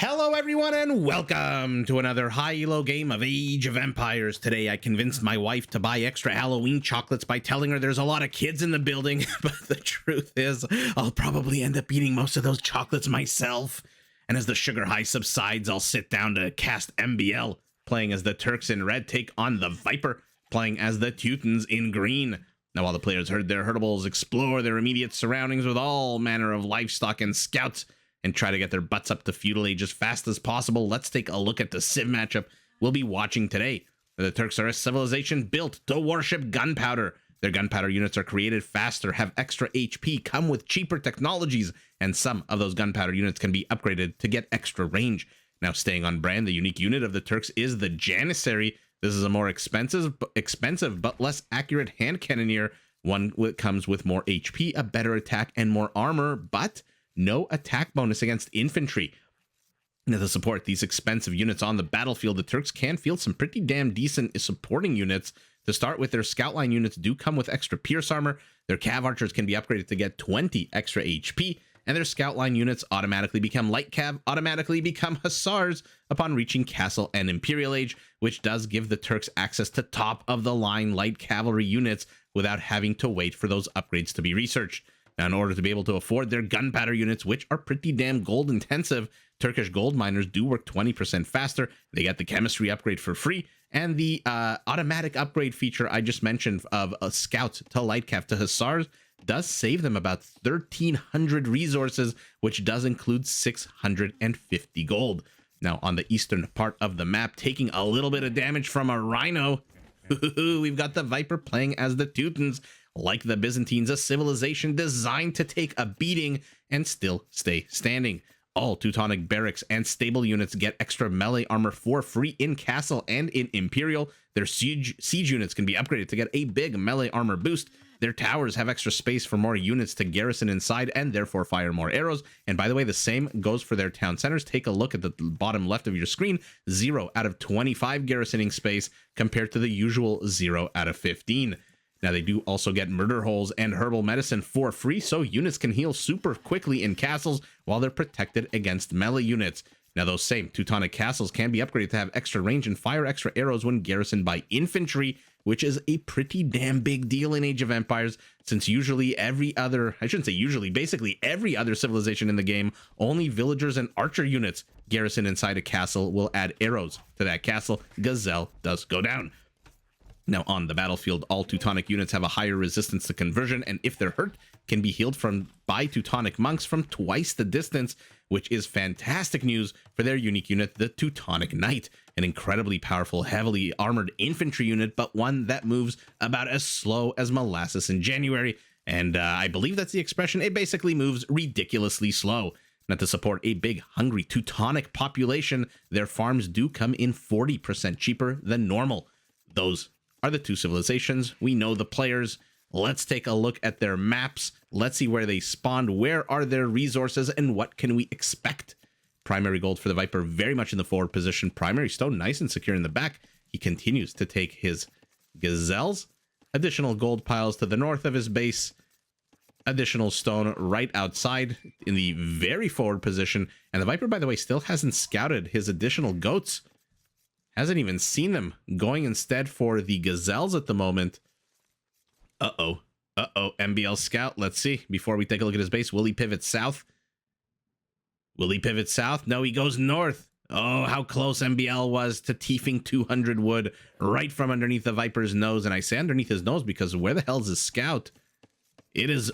Hello everyone and welcome to another high elo game of Age of Empires. Today I convinced my wife to buy extra Halloween chocolates by telling her there's a lot of kids in the building, but the truth is I'll probably end up eating most of those chocolates myself. And as the sugar high subsides, I'll sit down to cast MbL, playing as the Turks in red take on the Viper, playing as the Teutons in green. Now while the players herd their herdables, explore their immediate surroundings with all manner of livestock and scouts, and try to get their butts up to Feudal Age as fast as possible, let's take a look at the Civ matchup we'll be watching today. The Turks are a civilization built to worship gunpowder. Their gunpowder units are created faster, have extra HP, come with cheaper technologies, and some of those gunpowder units can be upgraded to get extra range. Now, staying on brand, the unique unit of the Turks is the Janissary. This is a more expensive but less accurate hand cannoneer. One that comes with more HP, a better attack, and more armor, but no attack bonus against infantry. Now, to support these expensive units on the battlefield, the Turks can field some pretty damn decent supporting units. To start with, their scout line units do come with extra pierce armor, their cav archers can be upgraded to get 20 extra HP, and their scout line units automatically become light cav, automatically become hussars upon reaching castle and imperial age, which does give the Turks access to top of the line light cavalry units without having to wait for those upgrades to be researched. Now, in order to be able to afford their gunpowder units, which are pretty damn gold intensive, Turkish gold miners do work 20% faster. They get the chemistry upgrade for free, and the automatic upgrade feature I just mentioned of a scout to light cav to hussars does save them about 1,300 resources, which does include 650 gold. Now, on the eastern part of the map, taking a little bit of damage from a rhino, we've got the Viper playing as the Teutons. Like the Byzantines, a civilization designed to take a beating and still stay standing. All Teutonic barracks and stable units get extra melee armor for free in castle and in imperial. Their siege units can be upgraded to get a big melee armor boost. Their towers have extra space for more units to garrison inside and therefore fire more arrows. And by the way, the same goes for their town centers. Take a look at the bottom left of your screen. 0 out of 25 garrisoning space compared to the usual 0 out of 15. Now, they do also get murder holes and herbal medicine for free, so units can heal super quickly in castles while they're protected against melee units. Now, those same Teutonic castles can be upgraded to have extra range and fire extra arrows when garrisoned by infantry, which is a pretty damn big deal in Age of Empires, since usually basically every other civilization in the game, only villagers and archer units garrison inside a castle will add arrows to that castle. Gazelle does go down. Now, on the battlefield, all Teutonic units have a higher resistance to conversion, and if they're hurt, can be healed by Teutonic monks from twice the distance, which is fantastic news for their unique unit, the Teutonic Knight, an incredibly powerful, heavily armored infantry unit, but one that moves about as slow as molasses in January. And I believe that's the expression. It basically moves ridiculously slow. Now, to support a big, hungry Teutonic population, their farms do come in 40% cheaper than normal. Those are the two civilizations. We know the players. Let's take a look at their maps. Let's see where they spawned, where are their resources, and what can we expect. Primary gold for the Viper, very much in the forward position. Primary stone, nice and secure in the back. He continues to take his gazelles. Additional gold piles to the north of his base. Additional stone right outside in the very forward position. And the Viper, by the way, still hasn't scouted his additional goats. Hasn't even seen them, going instead for the gazelles at the moment. MbL scout. Let's see. Before we take a look at his base, will he pivot south? Will he pivot south? No, he goes north. Oh, how close MbL was to teefing 200 wood right from underneath the Viper's nose. And I say underneath his nose because where the hell's his scout? It is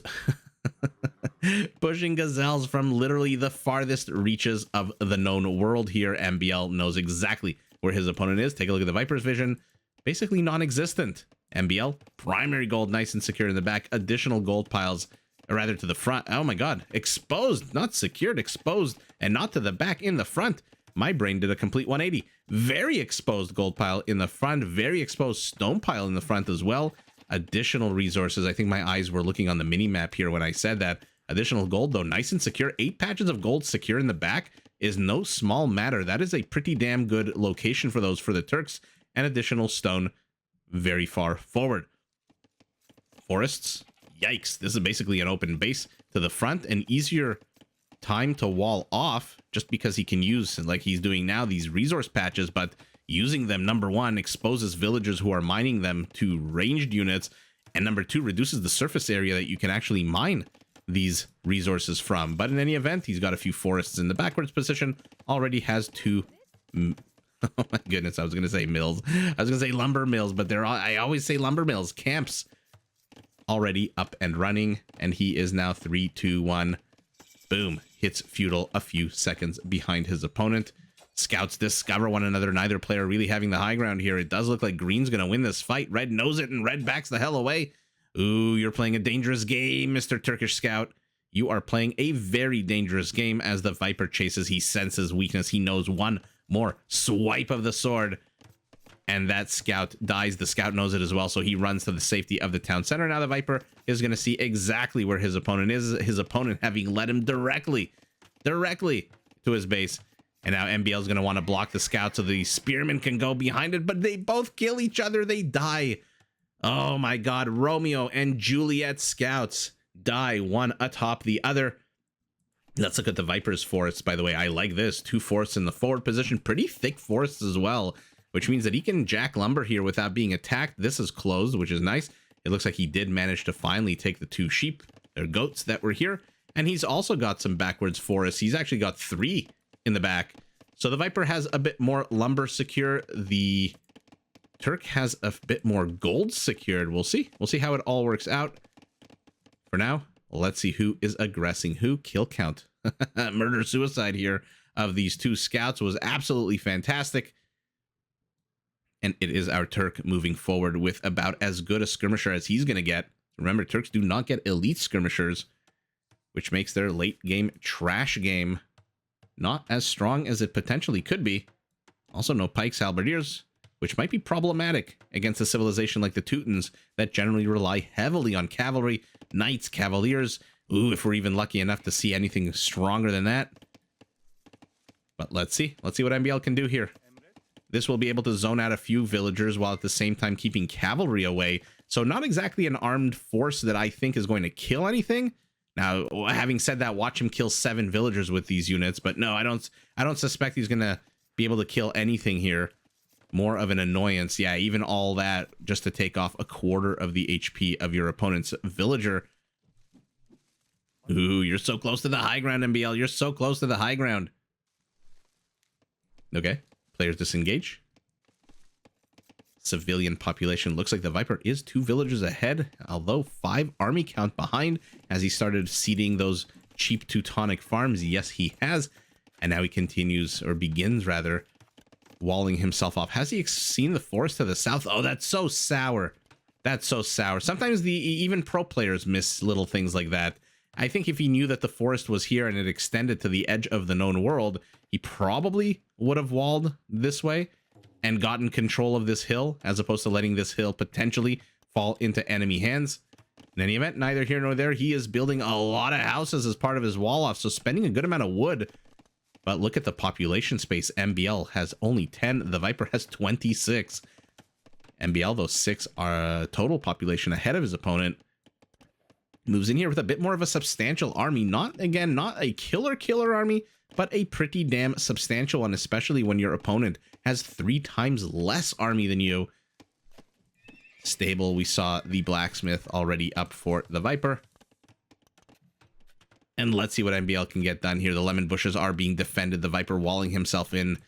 pushing gazelles from literally the farthest reaches of the known world here. MbL knows exactly where his opponent is. Take a look at the Viper's vision. Basically non-existent. MbL, primary gold, nice and secure in the back. Additional gold piles, or rather to the front. Oh my god, exposed, not secured, exposed, and not to the back, in the front. My brain did a complete 180. Very exposed gold pile in the front, very exposed stone pile in the front as well. Additional resources. I think my eyes were looking on the mini map here when I said that. Additional gold, though, nice and secure. 8 patches of gold secure in the back is no small matter. That is a pretty damn good location for those for the Turks. And additional stone very far forward. Forests, yikes. This is basically an open base to the front, and easier time to wall off just because he can use, like he's doing now, these resource patches, but using them, number one, exposes villagers who are mining them to ranged units, and number two, reduces the surface area that you can actually mine these resources from. But in any event, he's got a few forests in the backwards position, already has two oh my goodness, I was gonna say mills, I was gonna say lumber mills, but they're all, I always say lumber mills, camps already up and running, and he is now 3, 2, 1, boom, hits feudal a few seconds behind his opponent. Scouts discover one another, neither player really having the high ground here. It does look like green's gonna win this fight. Red knows it, and red backs the hell away. Ooh, you're playing a dangerous game, Mr. Turkish Scout. You are playing a very dangerous game as the Viper chases. He senses weakness. He knows one more swipe of the sword, and that scout dies. The scout knows it as well, so he runs to the safety of the town center. Now the Viper is going to see exactly where his opponent is, his opponent having led him directly to his base. And now MbL is going to want to block the scout so the spearmen can go behind it, but they both kill each other. They die. Oh my god, Romeo and Juliet scouts die, one atop the other. Let's look at the Viper's forests, by the way. I like this. 2 forests in the forward position. Pretty thick forests as well, which means that he can jack lumber here without being attacked. This is closed, which is nice. It looks like he did manage to finally take the 2 sheep, or goats, that were here. And he's also got some backwards forests. He's actually got 3 in the back. So the Viper has a bit more lumber secure. The Turk has a bit more gold secured. We'll see. We'll see how it all works out. For now, let's see who is aggressing who. Kill count. Murder-suicide here of these 2 scouts was absolutely fantastic. And it is our Turk moving forward with about as good a skirmisher as he's going to get. Remember, Turks do not get elite skirmishers, which makes their late game trash game not as strong as it potentially could be. Also, no pikes, halberdiers, which might be problematic against a civilization like the Teutons that generally rely heavily on cavalry, knights, cavaliers. Ooh, if we're even lucky enough to see anything stronger than that. But let's see. Let's see what MbL can do here. This will be able to zone out a few villagers while at the same time keeping cavalry away. So not exactly an armed force that I think is going to kill anything. Now, having said that, watch him kill 7 villagers with these units. But no, I don't suspect he's going to be able to kill anything here. More of an annoyance. Yeah, even all that just to take off a quarter of the HP of your opponent's villager. Ooh, you're so close to the high ground, MbL. You're so close to the high ground. Okay, players disengage. Civilian population. Looks like the Viper is 2 villagers ahead, although 5 army count behind as he started seeding those cheap Teutonic farms. Yes, he has. And now he continues, or begins rather, walling himself off. Has he seen the forest to the south? Oh, that's so sour. That's so sour. Sometimes even pro players miss little things like that. I think if he knew that the forest was here and it extended to the edge of the known world, he probably would have walled this way and gotten control of this hill, as opposed to letting this hill potentially fall into enemy hands. In any event, neither here nor there. He is building a lot of houses as part of his wall off, so spending a good amount of wood. But look at the population space. MbL has only 10. The Viper has 26. MbL, those 6 are total population ahead of his opponent. Moves in here with a bit more of a substantial army. Not a killer army, but a pretty damn substantial one, especially when your opponent has 3 times less army than you. Stable, we saw the blacksmith already up for the Viper. And let's see what MbL can get done here. The lemon bushes are being defended. The Viper walling himself in.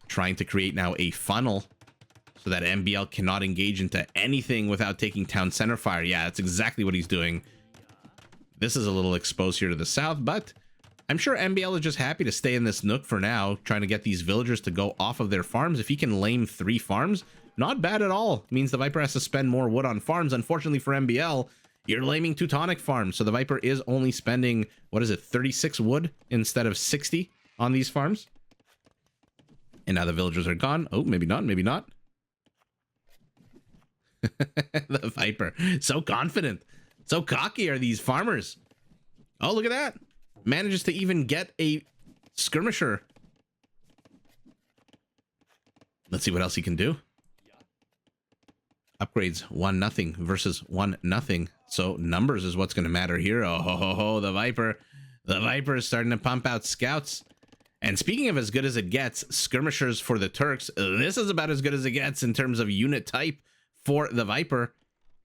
Trying to create now a funnel so that MbL cannot engage into anything without taking town center fire. Yeah, that's exactly what he's doing. This is a little exposed here to the south, but I'm sure MbL is just happy to stay in this nook for now, trying to get these villagers to go off of their farms. If he can lame 3 farms, not bad at all. Means the Viper has to spend more wood on farms. Unfortunately for MbL, you're laming Teutonic farms, so the Viper is only spending, what is it, 36 wood instead of 60 on these farms. And now the villagers are gone. Oh, maybe not, maybe not. The Viper, so confident, so cocky are these farmers. Oh, look at that. Manages to even get a skirmisher. Let's see what else he can do. Upgrades 1-0 versus 1-0. So numbers is what's going to matter here. Oh, ho, ho, ho, the Viper. The Viper is starting to pump out scouts. And speaking of as good as it gets, skirmishers for the Turks, this is about as good as it gets in terms of unit type for the Viper.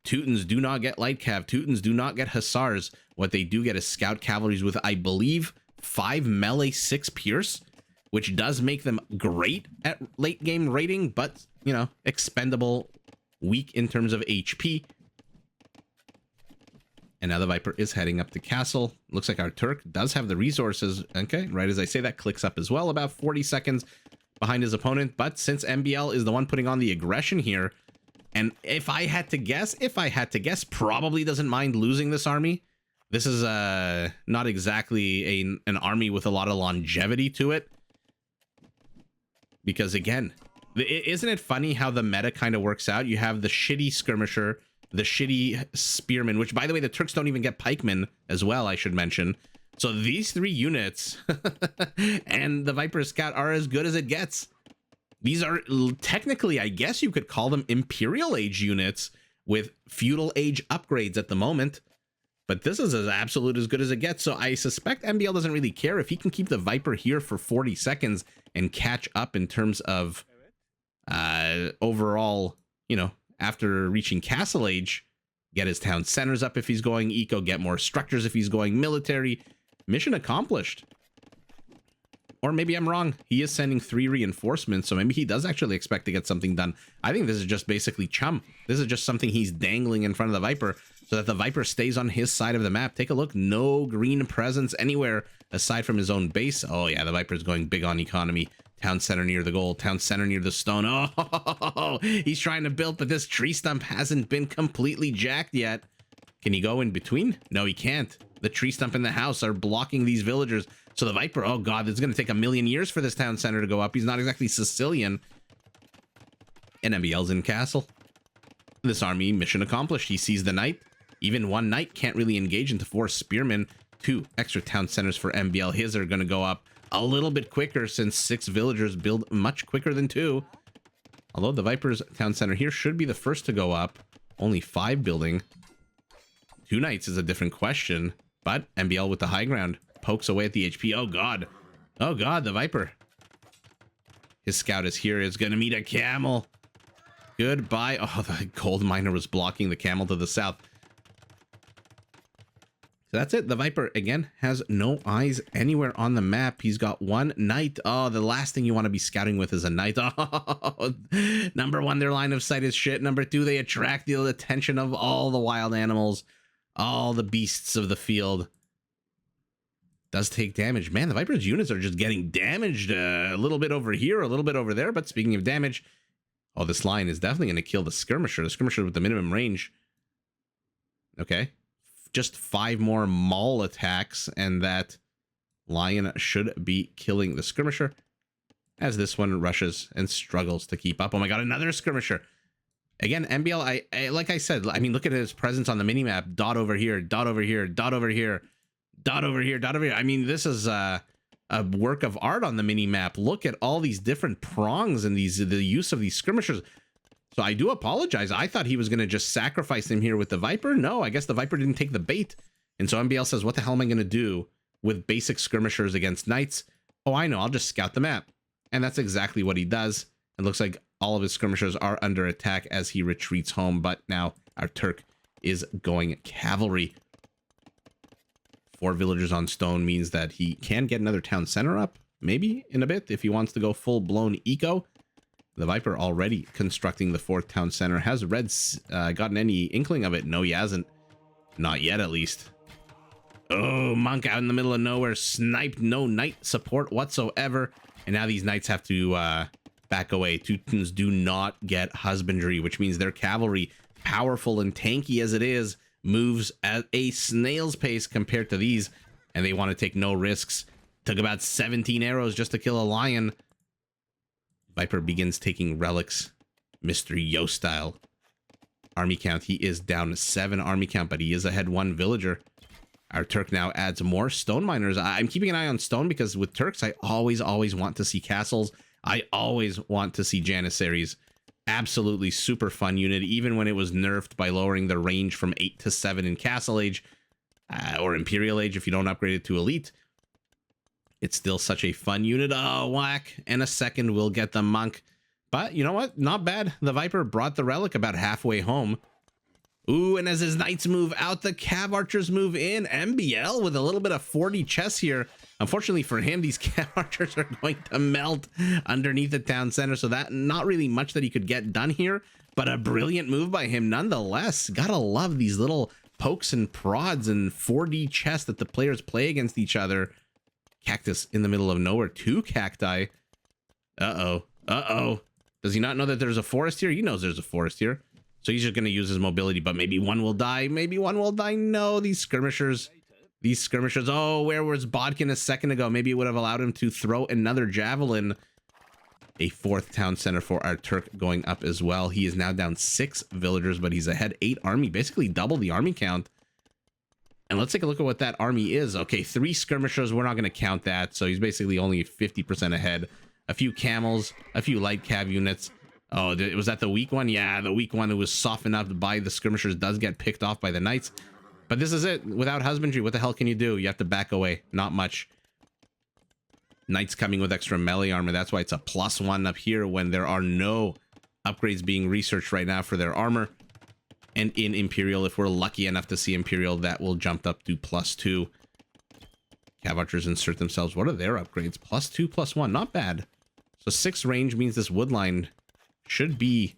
Teutons do not get light cav. Teutons do not get hussars. What they do get is scout cavalries with, I believe, 5 melee, 6 pierce, which does make them great at late game rating, but, you know, expendable, weak in terms of HP. And now the Viper is heading up the castle. Looks like our Turk does have the resources. Okay, right as I say that, clicks up as well, about 40 seconds behind his opponent. But since MbL is the one putting on the aggression here, and if I had to guess, probably doesn't mind losing this army. This is not exactly an army with a lot of longevity to it. Because again, isn't it funny how the meta kind of works out? You have the shitty skirmisher, the shitty spearman, which, by the way, the Turks don't even get pikemen as well, I should mention. So these 3 units and the Viper Scout are as good as it gets. These are technically, I guess you could call them Imperial Age units with Feudal Age upgrades at the moment. But this is as absolute as good as it gets. So I suspect MbL doesn't really care if he can keep the Viper here for 40 seconds and catch up in terms of overall, you know, after reaching Castle Age, get his town centers up if he's going eco, get more structures if he's going military. Mission accomplished. Or maybe I'm wrong. He is sending 3 reinforcements, so maybe he does actually expect to get something done. I think this is just basically chum. This is just something he's dangling in front of the Viper so that the Viper stays on his side of the map. Take a look. No green presence anywhere aside from his own base. Oh, yeah, the Viper's going big on economy. Town center near the gold, town center near the stone. Oh, he's trying to build, but this tree stump hasn't been completely jacked yet. Can he go in between? No, he can't. The tree stump and the house are blocking these villagers. So the Viper, oh god, it's going to take a million years for this town center to go up. He's not exactly Sicilian. And MbL's in castle. This army, mission accomplished. He sees the knight. Even 1 knight can't really engage into 4 spearmen. 2 extra town centers for MbL. His are going to go up a little bit quicker since 6 villagers build much quicker than 2. Although the Viper's town center here should be the first to go up. Only 5 building. 2 knights is a different question. But MbL with the high ground pokes away at the HP. Oh god. Oh god, the Viper. His scout is here. Is going to meet a camel. Goodbye. Oh, the gold miner was blocking the camel to the south. So that's it. The Viper, again, has no eyes anywhere on the map. He's got 1 knight. Oh, the last thing you want to be scouting with is a knight. Oh, number 1, their line of sight is shit. Number 2, they attract the attention of all the wild animals, all the beasts of the field. Does take damage. Man, the Viper's units are just getting damaged a little bit over here, a little bit over there. But speaking of damage, oh, this line is definitely going to kill the skirmisher. The skirmisher with the minimum range. Okay. Just 5 more maul attacks, and that lion should be killing the skirmisher as this one rushes and struggles to keep up. Oh my god, another skirmisher. Again, MbL, I like I said, I mean, look at his presence on the minimap. Dot over here, dot over here, dot over here, dot over here, dot over here. I mean, this is a work of art on the minimap. Look at all these different prongs and the use of these skirmishers. So I do apologize. I thought he was going to just sacrifice him here with the Viper. No, I guess the Viper didn't take the bait. And so MbL says, what the hell am I going to do with basic skirmishers against knights? Oh, I know. I'll just scout the map. And that's exactly what he does. It looks like all of his skirmishers are under attack as he retreats home. But now our Turk is going cavalry. 4 villagers on stone means that he can get another town center up, maybe in a bit, if he wants to go full-blown eco. The Viper already constructing the 4th town center. Has Red gotten any inkling of it? No, he hasn't. Not yet, at least. Oh, monk out in the middle of nowhere. Sniped. No knight support whatsoever. And now these knights have to back away. Teutons do not get husbandry, which means their cavalry, powerful and tanky as it is, moves at a snail's pace compared to these. And they want to take no risks. Took about 17 arrows just to kill a lion. Viper begins taking relics, Mr. Yo style. Army count, he is down 7 army count, but he is ahead 1 villager. Our Turk now adds more stone miners. I'm keeping an eye on stone because with Turks, I always want to see castles. I always want to see janissaries. Absolutely super fun unit, even when it was nerfed by lowering the range from 8 to 7 in Castle Age or Imperial Age if you don't upgrade it to Elite. It's still such a fun unit. Oh, whack. And a second will get the Monk. But you know what? Not bad. The Viper brought the Relic about halfway home. Ooh, and as his Knights move out, the Cav Archers move in. MbL with a little bit of 40 chess here. Unfortunately for him, these Cav Archers are going to melt underneath the town center. So that not really much that he could get done here, but a brilliant move by him nonetheless. Gotta love these little pokes and prods and 4D chess that the players play against each other. Cactus in the middle of nowhere. 2 cacti. Uh-oh. Uh-oh. Does he not know that there's a forest here? He knows there's a forest here. So he's just going to use his mobility, but maybe one will die. Maybe one will die. No, these skirmishers. These skirmishers. Oh, where was Bodkin a second ago? Maybe it would have allowed him to throw another javelin. A 4th town center for our Turk going up as well. He is now down 6 villagers, but he's ahead 8 army. Basically double the army count. And let's take a look at what that army is. Okay, 3 skirmishers. We're not going to count that. So he's basically only 50% ahead. A few camels, a few light cav units. Oh, was that the weak one? Yeah, the weak one who was softened up by the skirmishers does get picked off by the knights. But this is it. Without husbandry, what the hell can you do? You have to back away. Not much. Knights coming with extra melee armor. That's why it's a +1 up here when there are no upgrades being researched right now for their armor. And in Imperial, if we're lucky enough to see Imperial, that will jump up to +2. Cav Archers insert themselves. What are their upgrades? +2, +1. Not bad. So 6 range means this woodline should be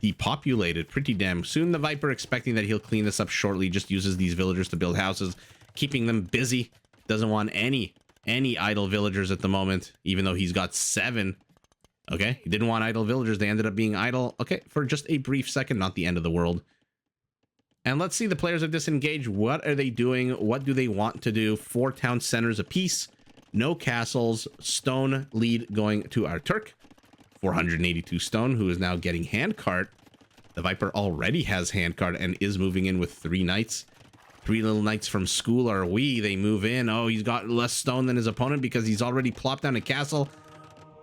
depopulated pretty damn soon. The Viper, expecting that he'll clean this up shortly, just uses these villagers to build houses, keeping them busy. Doesn't want any idle villagers at the moment, even though he's got 7. Okay, he didn't want idle villagers. They ended up being idle. Okay, for just a brief second, not the end of the world. And let's see, the players are disengaged. What are they doing? What do they want to do? 4 town centers apiece. No castles. Stone lead going to our Turk. 482 stone, who is now getting handcart. The Viper already has handcart and is moving in with 3 knights. 3 little knights from school are we. They move in. Oh, he's got less stone than his opponent because he's already plopped down a castle.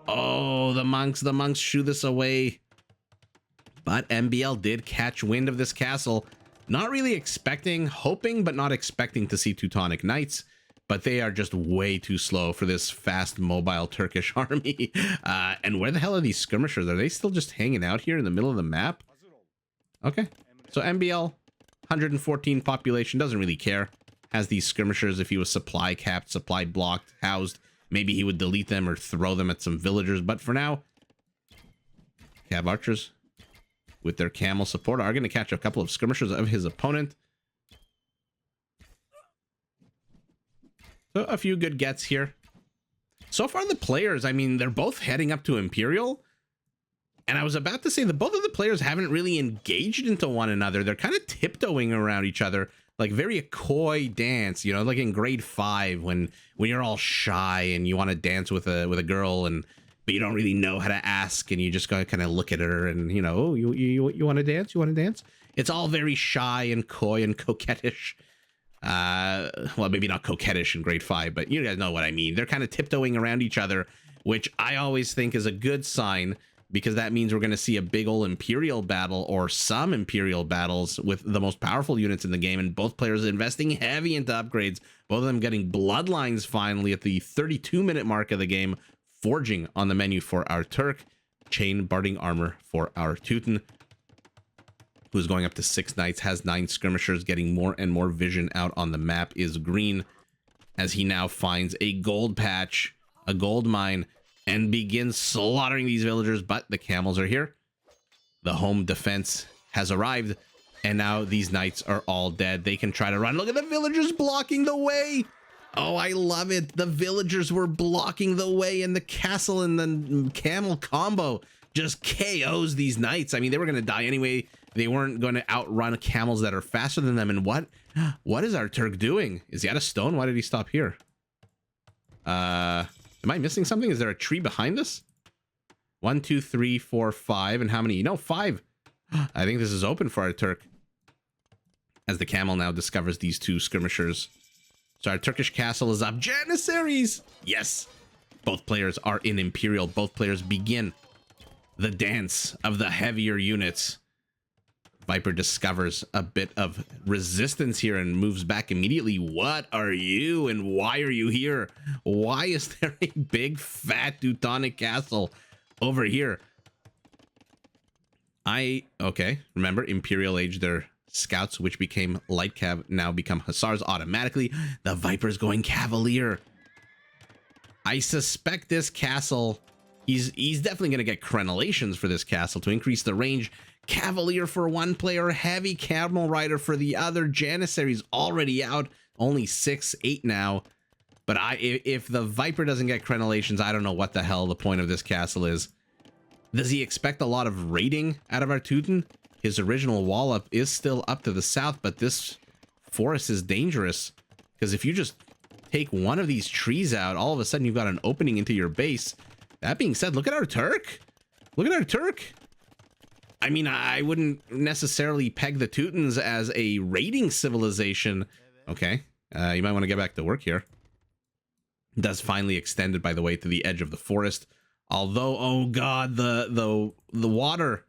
Oh, the monks shoo this away. But MbL did catch wind of this castle. Not really expecting, hoping, but not expecting to see Teutonic knights. But they are just way too slow for this fast, mobile Turkish army. And where the hell are these skirmishers? Are they still just hanging out here in the middle of the map? Okay. So MbL, 114 population, doesn't really care. Has these skirmishers. If he was supply capped, supply blocked, housed, maybe he would delete them or throw them at some villagers. But for now, Cav Archers with their camel support are going to catch a couple of skirmishers of his opponent. So a few good gets here. So far, the players, I mean, they're both heading up to Imperial. And I was about to say that both of the players haven't really engaged into one another. They're kind of tiptoeing around each other, like very a coy dance, you know, like in grade 5 when you're all shy and you want to dance with a girl, but you don't really know how to ask, and you just gotta kind of look at her and, you know, you want to dance? You want to dance? It's all very shy and coy and coquettish. Well, maybe not coquettish in grade 5, but you guys know what I mean. They're kind of tiptoeing around each other, which I always think is a good sign, because that means we're going to see a big old Imperial battle or some Imperial battles with the most powerful units in the game, and both players investing heavy into upgrades, both of them getting bloodlines finally at the 32-minute mark of the game. Forging on the menu for our Turk, chain barding armor for our Teuton, who's going up to 6 knights, has 9 skirmishers, getting more and more vision out on the map, is green, as he now finds a gold patch, a gold mine, and begins slaughtering these villagers. But the camels are here. The home defense has arrived, and now these knights are all dead. They can try to run. Look at the villagers blocking the way. Oh, I love it. The villagers were blocking the way, and the castle and the camel combo just KOs these knights. I mean, they were going to die anyway. They weren't going to outrun camels that are faster than them. And what is our Turk doing? Is he out of stone? Why did he stop here? Am I missing something? Is there a tree behind us? 1, 2, 3, 4, 5. And how many? No, 5. I think this is open for our Turk, as the camel now discovers these 2 skirmishers. So our Turkish castle is up. Janissaries! Yes! Both players are in Imperial. Both players begin the dance of the heavier units. Viper discovers a bit of resistance here and moves back immediately. What are you and why are you here? Why is there a big fat Teutonic castle over here? Okay, remember Imperial Age, their scouts, which became light cav, now become hussars automatically. The Viper's going cavalier. I suspect this castle, he's definitely going to get crenellations for this castle to increase the range. Cavalier for one player, heavy camel rider for the other. Janissary's already out, only 6-8 now. But if the Viper doesn't get crenellations, I don't know what the hell the point of this castle is. Does he expect a lot of raiding out of our Teuton? His original wall up is still up to the south, but this forest is dangerous because if you just take one of these trees out, all of a sudden you've got an opening into your base. That being said, look at our Turk. Look at our Turk. I mean, I wouldn't necessarily peg the Teutons as a raiding civilization. Okay, you might want to get back to work here. Does finally extended, by the way, to the edge of the forest. Although, oh god, the water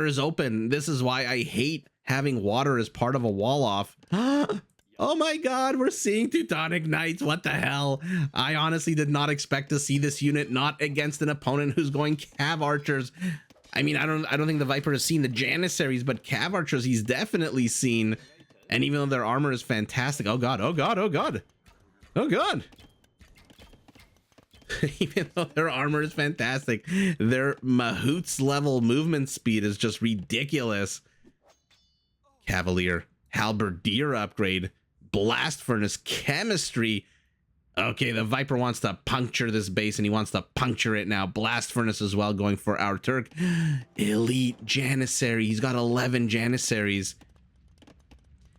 is open. This is why I hate having water as part of a wall off. Oh my god, we're seeing Teutonic Knights. What the hell? I honestly did not expect to see this unit not against an opponent who's going cav archers. I mean, I don't think the Viper has seen the Janissaries, but cav archers he's definitely seen. And even though their armor is fantastic, oh god, oh god, oh god, oh god. Even though their armor is fantastic, their Mahoots level movement speed is just ridiculous. Cavalier, Halberdier upgrade, Blast Furnace, Chemistry. Okay, the Viper wants to puncture this base and he wants to puncture it now. Blast Furnace as well going for our Turk. Elite Janissary. He's got 11 Janissaries.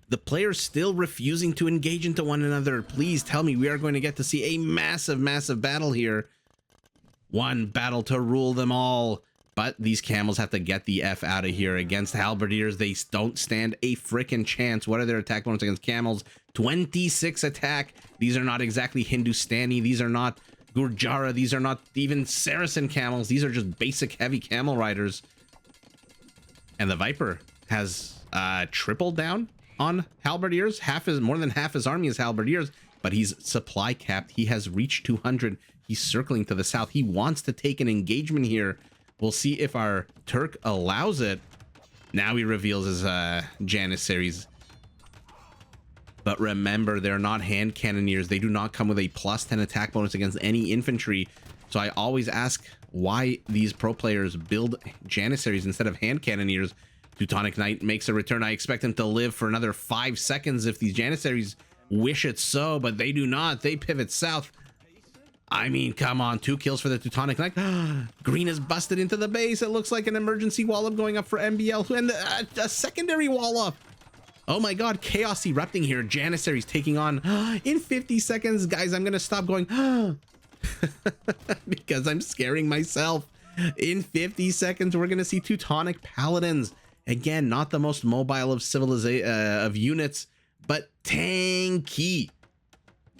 The players still refusing to engage into one another. Please tell me we are going to get to see a massive, massive battle here. One battle to rule them all. But these camels have to get the F out of here. Against halberdiers, they don't stand a frickin' chance. What are their attack bonus against camels? 26 attack. These are not exactly Hindustani. These are not Gurjara. These are not even Saracen camels. These are just basic heavy camel riders. And the Viper has tripled down on halberdiers. More than half his army is halberdiers, but he's supply capped. He has reached 200. He's circling to the south. He wants to take an engagement here. We'll see if our Turk allows it. Now he reveals his Janissaries. But remember, they're not hand cannoneers. They do not come with a +10 attack bonus against any infantry. So I always ask why these pro players build Janissaries instead of hand cannoneers. Teutonic Knight makes a return. I expect him to live for another 5 seconds if these Janissaries wish it so, but they do not. They pivot south. I mean, come on, 2 kills for the Teutonic Knight. Green is busted into the base. It looks like an emergency wall up going up for MbL and a secondary wall up. Oh my god, chaos erupting here. Janissaries taking on in 50 seconds. Guys, I'm gonna stop going because I'm scaring myself. In 50 seconds, we're gonna see Teutonic Paladins. Again, not the most mobile of units, but tanky.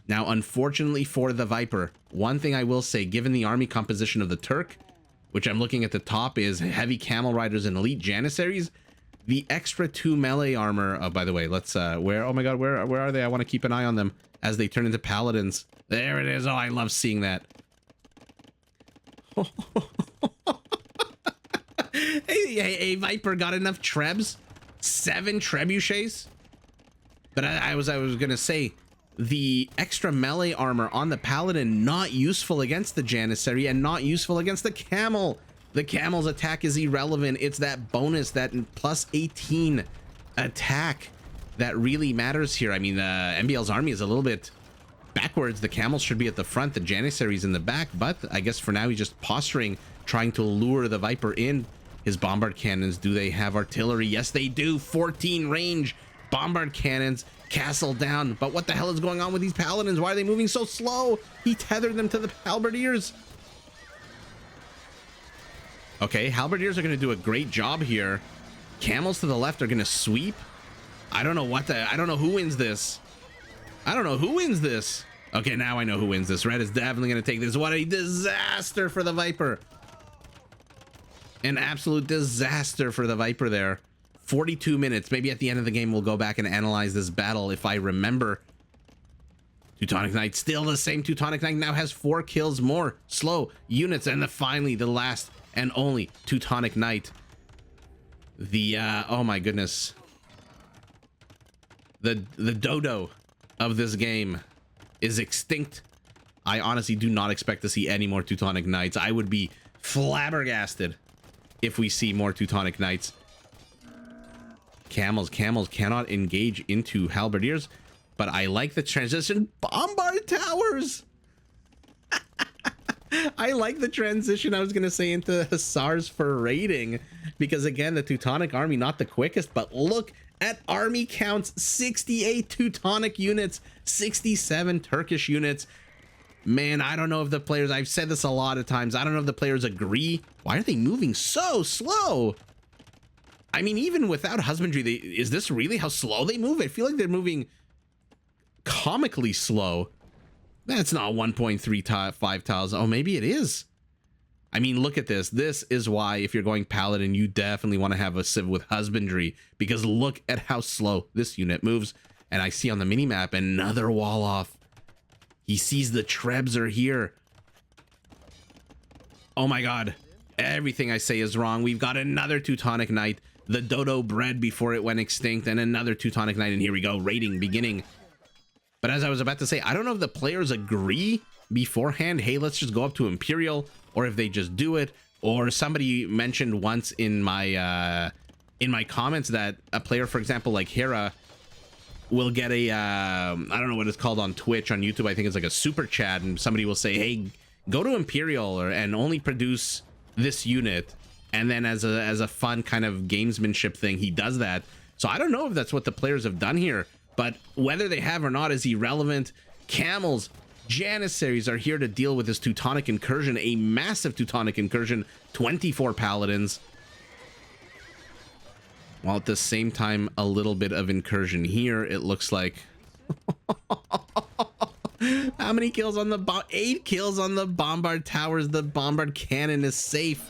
Now, unfortunately for the Viper, one thing I will say, given the army composition of the Turk, which I'm looking at the top is heavy camel riders and elite Janissaries, the extra 2 melee armor. Oh, by the way, let's where, oh my god, where are they? I want to keep an eye on them as they turn into paladins. There it is. Oh, I love seeing that. Hey, Viper got enough trebs? 7 trebuchets? But I was gonna say, the extra melee armor on the paladin not useful against the Janissary and not useful against the camel. The camel's attack is irrelevant. It's that bonus, that +18 attack that really matters here. I mean, MbL's army is a little bit backwards. The camels should be at the front, the Janissaries in the back, but I guess for now he's just posturing, trying to lure the Viper in. His bombard cannons, do they have artillery? Yes, they do. 14 range bombard cannons. Castle down. But what the hell is going on with these paladins? Why are they moving so slow? He tethered them to the halberdiers. Okay, halberdiers are going to do a great job here. Camels to the left are going to sweep. I don't know who wins this. I don't know who wins this. Okay, now I know who wins this. Red is definitely going to take this. What a disaster for the Viper. An absolute disaster for the Viper there. 42 minutes. Maybe at the end of the game we'll go back and analyze this battle if I remember. Teutonic Knight, still the same. Teutonic Knight now has 4 kills more. Slow units. And finally, the last and only Teutonic Knight. The, oh my goodness. The dodo of this game is extinct. I honestly do not expect to see any more Teutonic Knights. I would be flabbergasted if we see more Teutonic Knights. Camels cannot engage into halberdiers, but I like the transition. Bombard towers. I like the transition, I was gonna say, into hussars for raiding, because again, the Teutonic army not the quickest, but look at army counts. 68 Teutonic units, 67 Turkish units. Man, I don't know if the players, I've said this a lot of times, I don't know if the players agree. Why are they moving so slow? I mean, even without husbandry, is this really how slow they move? I feel like they're moving comically slow. That's not 1.35 tiles. Oh, maybe it is. I mean, look at this. This is why, if you're going paladin, you definitely want to have a civ with husbandry, because look at how slow this unit moves. And I see on the minimap another wall off. He sees the trebs are here. Oh my god. Everything I say is wrong. We've got another Teutonic Knight. The dodo bred before it went extinct, and another Teutonic Knight. And here we go. Raiding beginning. But as I was about to say, I don't know if the players agree beforehand, hey, let's just go up to Imperial, or if they just do it. Or somebody mentioned once in my comments that a player, for example, like Hera, will get a I don't know what it's called on Twitch, on YouTube, I think it's like a super chat, and somebody will say, hey, go to Imperial and only produce this unit, and then as a fun kind of gamesmanship thing, he does that. So I don't know if that's what the players have done here, but whether they have or not is irrelevant. Camels, Janissaries are here to deal with this Teutonic incursion, a massive Teutonic incursion, 24 paladins, while at the same time a little bit of incursion here, it looks like. How many kills on the 8 kills on the bombard towers. The bombard cannon is safe.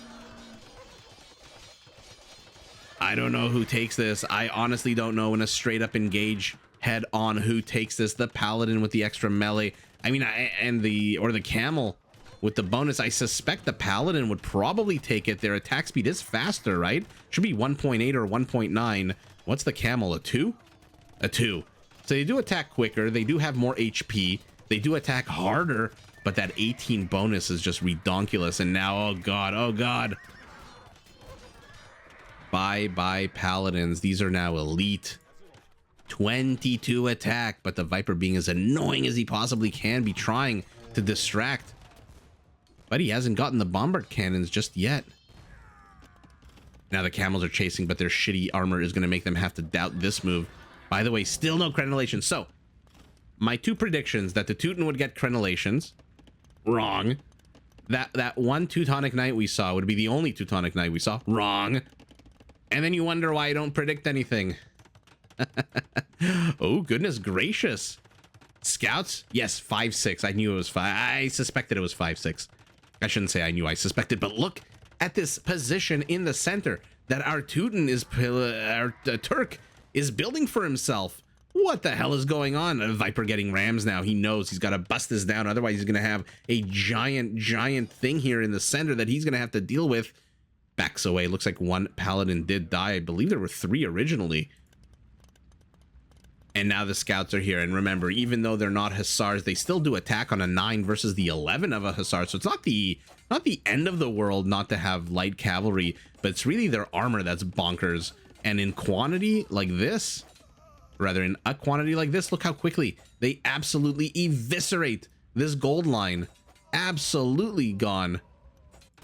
I don't know who takes this. I honestly don't know in a straight up engage head on who takes this. The paladin with the extra melee, I mean, or the camel with the bonus. I suspect the paladin would probably take it. Their attack speed is faster, right? Should be 1.8 or 1.9. What's the camel? A 2? A 2. So they do attack quicker. They do have more HP. They do attack harder, but that 18 bonus is just redonkulous. And now, oh god, oh god. Bye paladins. These are now elite. 22 attack, but the Viper, being as annoying as he possibly can be, trying to distract. But he hasn't gotten the bombard cannons just yet. Now the camels are chasing, but their shitty armor is going to make them have to doubt this move. By the way, still no crenellations. So, my 2 predictions, that the Teuton would get crenellations, wrong. That one Teutonic Knight we saw would be the only Teutonic Knight we saw, wrong. And then you wonder why I don't predict anything. Oh, goodness gracious. Scouts? Yes, 5-6. I knew it was 5. I suspected it was 5-6. I shouldn't say I knew, I suspected, but look at this position in the center that our Teuton is, our Turk is building for himself. What the hell is going on? Viper getting rams now. He knows he's got to bust this down. Otherwise, he's going to have a giant thing here in the center that he's going to have to deal with. Backs away. Looks like 1 paladin did die. I believe there were 3 originally. And now the scouts are here. And remember, even though they're not hussars, they still do attack on a 9 versus the 11 of a hussar. So it's not the end of the world not to have light cavalry, but it's really their armor that's bonkers. And in quantity like this, rather in a quantity like this, look how quickly they absolutely eviscerate this gold line. Absolutely gone.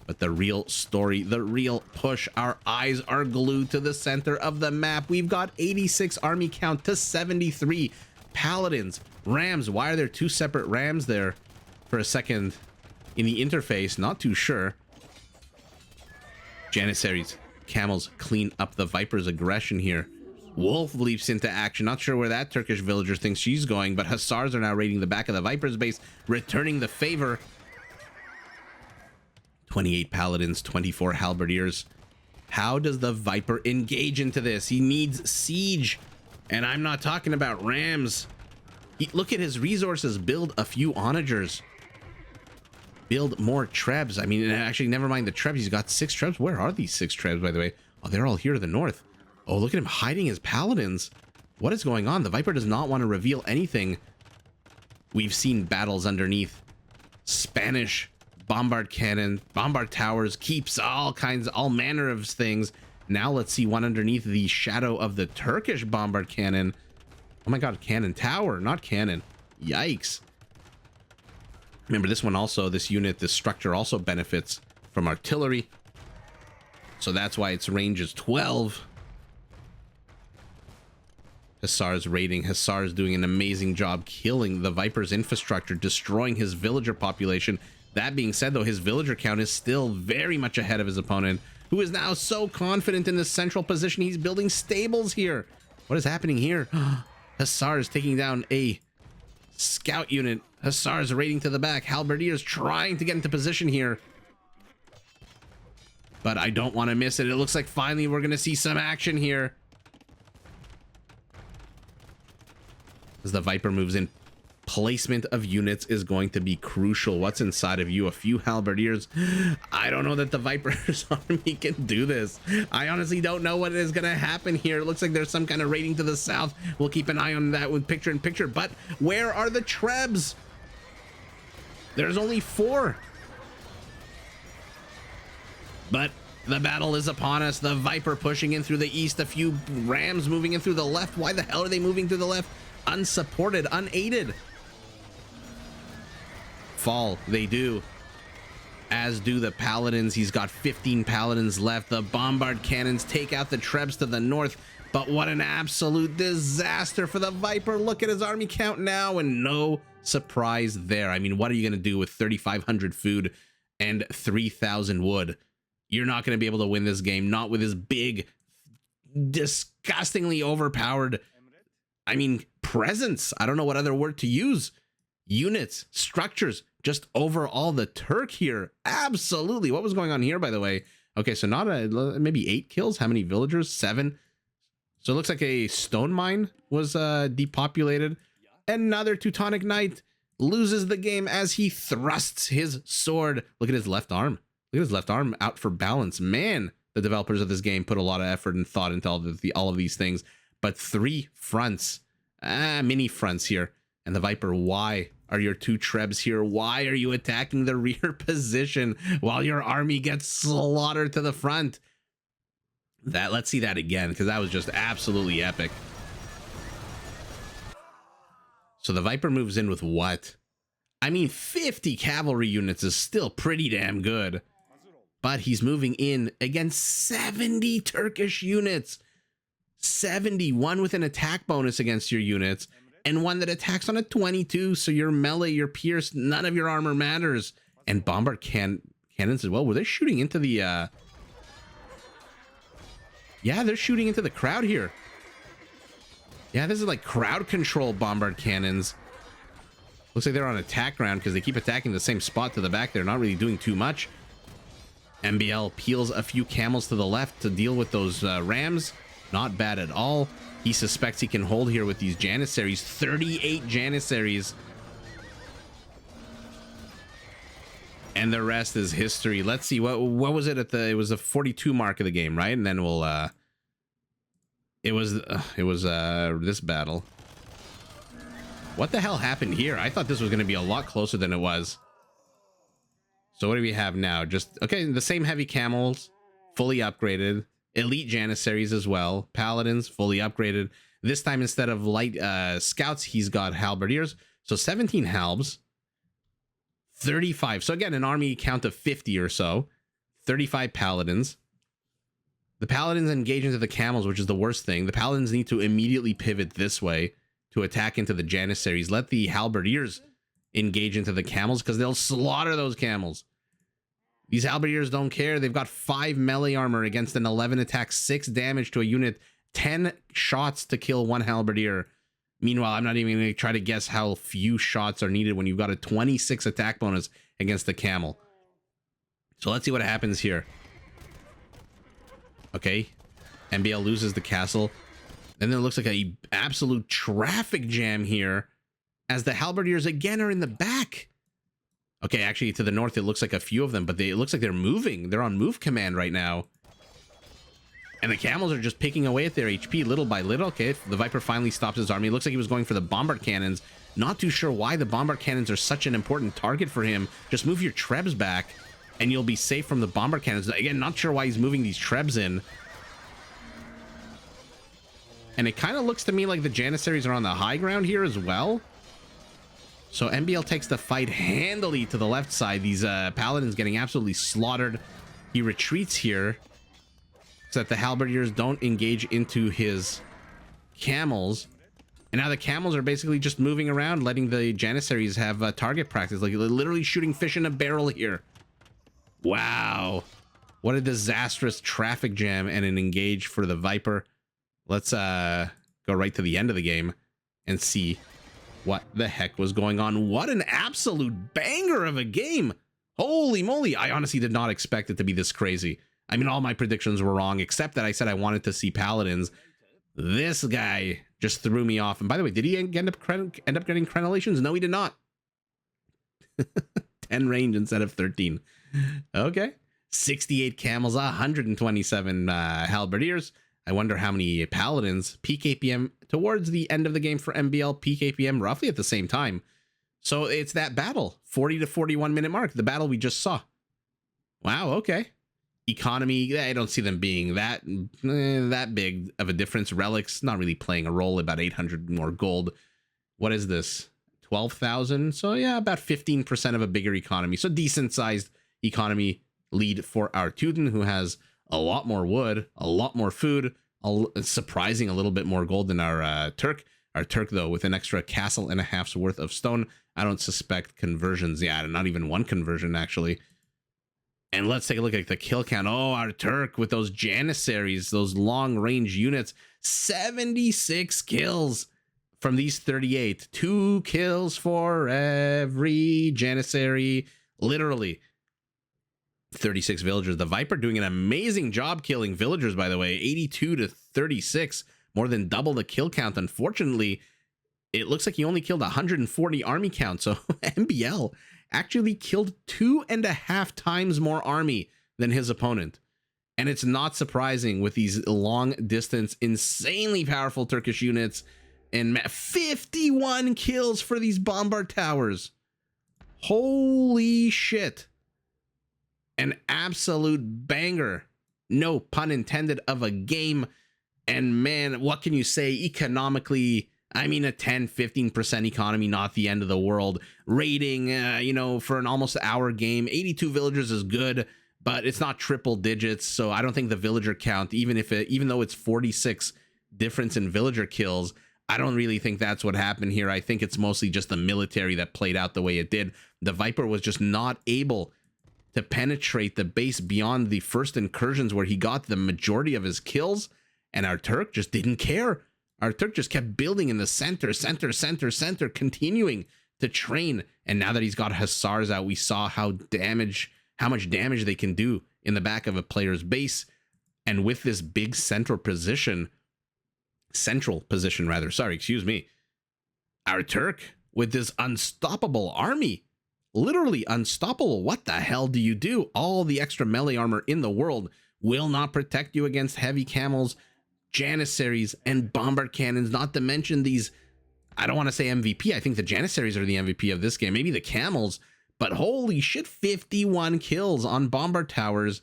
But the real story, the real push, our eyes are glued to the center of the map. We've got 86 army count to 73 paladins. Rams, why are there 2 separate rams there for a second in the interface? Not too sure. Janissaries, camels clean up the Viper's aggression here. Wolf leaps into action. Not sure where that Turkish villager thinks she's going, but hussars are now raiding the back of the Viper's base, returning the favor. 28 paladins, 24 halberdiers. How does the Viper engage into this? He needs siege, and I'm not talking about rams. Look at his resources. Build a few onagers. Build more trebs. I mean, actually, never mind the trebs. He's got 6 trebs. Where are these 6 trebs, by the way? Oh, they're all here to the north. Oh, look at him hiding his paladins. What is going on? The Viper does not want to reveal anything. We've seen battles underneath. Spanish bombard cannon, bombard towers, keeps, all manner of things. Now let's see one underneath the shadow of the Turkish bombard cannon. Oh my god, cannon tower, not cannon. Yikes. Remember this one also, this unit, this structure also benefits from artillery. So that's why its range is 12. Hussar's raiding. Hussar's doing an amazing job killing the Viper's infrastructure, destroying his villager population. That being said, though, his villager count is still very much ahead of his opponent, who is now so confident in this central position. He's building stables here. What is happening here? Hussar is taking down a scout unit. Hussar is raiding to the back. Halberdiers trying to get into position here. But I don't want to miss it. It looks like finally we're going to see some action here. As the Viper moves in, placement of units is going to be crucial. What's inside of you? A few halberdiers. I don't know that the Viper's army can do this. I honestly don't know what is going to happen here. It looks like there's some kind of raiding to the south. We'll keep an eye on that with picture in picture. But where are the trebs? There's only 4. But the battle is upon us. The Viper pushing in through the east. A few rams moving in through the left. Why the hell are they moving through the left? Unsupported, unaided. Fall, they do. As do the paladins. He's got 15 paladins left. The bombard cannons take out the trebs to the north. But what an absolute disaster for the Viper. Look at his army count now, and no surprise there. I mean, what are you going to do with 3,500 food and 3,000 wood? You're not going to be able to win this game. Not with his big, disgustingly overpowered, I mean, presence. I don't know what other word to use. Units, structures, just overall the Turk here. Absolutely. What was going on here, by the way? Okay, so not maybe 8 kills. How many villagers? 7. So it looks like a stone mine was depopulated. Another Teutonic knight loses the game as he thrusts his sword. Look at his left arm. Look at his left arm out for balance. Man, the developers of this game put a lot of effort and thought into all of these things. But 3 fronts, mini fronts here. And the Viper, why are your 2 trebs here? Why are you attacking the rear position while your army gets slaughtered to the front? Let's see that again, because that was just absolutely epic. So the Viper moves in with what? I mean, 50 cavalry units is still pretty damn good. But he's moving in against 70 Turkish units. 70, one with an attack bonus against your units, and one that attacks on a 22, so your melee, your pierce, none of your armor matters. And bombard cannons as well. Were they shooting into the yeah, they're shooting into the crowd here. Yeah, this is like crowd control bombard cannons. Looks like they're on attack ground because they keep attacking the same spot to the back. They're not really doing too much. MbL peels a few camels to the left to deal with those rams. Not bad at all. He suspects he can hold here with these Janissaries. 38 Janissaries. And the rest is history. Let's see, what was it at the, it was the 42 mark of the game, right? And then we'll it was this battle. What the hell happened here? I thought this was going to be a lot closer than it was. So what do we have now? Just, okay, the same heavy camels, fully upgraded. Elite Janissaries as well. Paladins, fully upgraded. This time, instead of light scouts, he's got halberdiers. So 17 halbs. 35. So again, an army count of 50 or so. 35 paladins. The paladins engage into the camels, which is the worst thing. The paladins need to immediately pivot this way to attack into the Janissaries. Let the halberdiers engage into the camels because they'll slaughter those camels. These halberdiers don't care. They've got 5 melee armor against an 11 attack, 6 damage to a unit, 10 shots to kill 1 halberdier. Meanwhile, I'm not even going to try to guess how few shots are needed when you've got a 26 attack bonus against the camel. So let's see what happens here. Okay, MbL loses the castle. Then there looks like a absolute traffic jam here as the halberdiers again are in the back. Okay, actually to the north it looks like a few of them, but it looks like they're moving. They're on move command right now. And the camels are just picking away at their HP little by little. Okay, the Viper finally stops his army. It looks like he was going for the bombard cannons. Not too sure why the bombard cannons are such an important target for him. Just move your trebs back and you'll be safe from the bombard cannons. Again, not sure why he's moving these trebs in. And it kind of looks to me like the Janissaries are on the high ground here as well. So MbL takes the fight handily to the left side. These paladins getting absolutely slaughtered. He retreats here so that the halberdiers don't engage into his camels. And now the camels are basically just moving around, letting the Janissaries have target practice. Like literally shooting fish in a barrel here. Wow. What a disastrous traffic jam and an engage for the Viper. Let's go right to the end of the game and see what the heck was going on. What an absolute banger of a game. Holy moly. I honestly did not expect it to be this crazy. I mean, all my predictions were wrong, except that I said I wanted to see paladins. This guy just threw me off. And by the way, did he end up getting crenellations? No, he did not. 10 range instead of 13. Okay. 68 camels, 127 halberdiers. I wonder how many paladins. Peak APM towards the end of the game for MbL. Peak APM roughly at the same time. So it's that battle. 40 to 41 minute mark. The battle we just saw. Wow, okay. Economy, I don't see them being that big of a difference. Relics, not really playing a role. About 800 more gold. What is this? 12,000? So yeah, about 15% of a bigger economy. So decent sized economy lead for our Teuton, who has a lot more wood, a lot more food, surprising a little bit more gold than our Turk. Our Turk, though, with an extra castle and a half's worth of stone. I don't suspect conversions. Yeah, not even one conversion, actually. And let's take a look at the kill count. Oh, our Turk with those Janissaries, those long-range units. 76 kills from these 38. 2 kills for every Janissary. Literally. 36 villagers. The Viper doing an amazing job killing villagers, by the way. 82 to 36. More than double the kill count. Unfortunately, it looks like he only killed 140 army count. So MbL actually killed 2.5 times more army than his opponent. And it's not surprising with these long distance, insanely powerful Turkish units. And 51 kills for these bombard towers. Holy shit. An absolute banger, no pun intended, of a game. And man, what can you say economically? I mean, a 10-15% economy, not the end of the world. Rating, for an almost hour game, 82 villagers is good, but it's not triple digits. So I don't think the villager count, even though it's 46 difference in villager kills, I don't really think that's what happened here. I think it's mostly just the military that played out the way it did. The Viper was just not able to penetrate the base beyond the first incursions where he got the majority of his kills, and our Turk just didn't care. Our Turk just kept building in the center, continuing to train. And now that he's got Hussars out, we saw how much damage they can do in the back of a player's base. And with this big central position, our Turk with this unstoppable army. Literally unstoppable. What the hell do you do? All the extra melee armor in the world will not protect you against heavy camels, Janissaries, and bombard cannons, not to mention these, I don't want to say MVP. I think the Janissaries are the MVP of this game. Maybe the camels, but holy shit, 51 kills on bombard towers,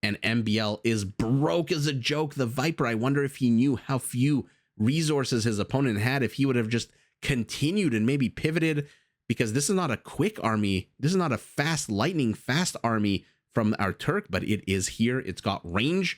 and MbL is broke as a joke. The Viper, I wonder if he knew how few resources his opponent had, if he would have just continued and maybe pivoted, because this is not a quick army. This is not a fast army from our Turk, but it is here. It's got range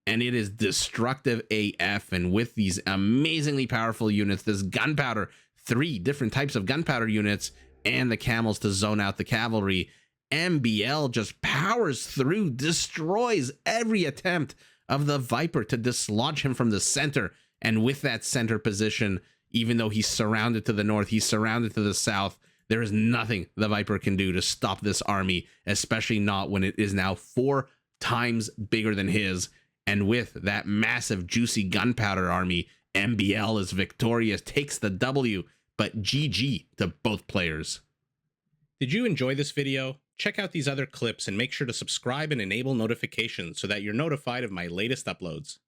and it is destructive AF. And with these amazingly powerful units, this gunpowder, 3 different types of gunpowder units, and the camels to zone out the cavalry, MbL just powers through, destroys every attempt of the Viper to dislodge him from the center. And with that center position, even though he's surrounded to the north, he's surrounded to the south, There is nothing the Viper can do to stop this army, especially not when it is now 4 times bigger than his. And with that massive, juicy gunpowder army, MbL is victorious, takes the W, but GG to both players. Did you enjoy this video? Check out these other clips and make sure to subscribe and enable notifications so that you're notified of my latest uploads.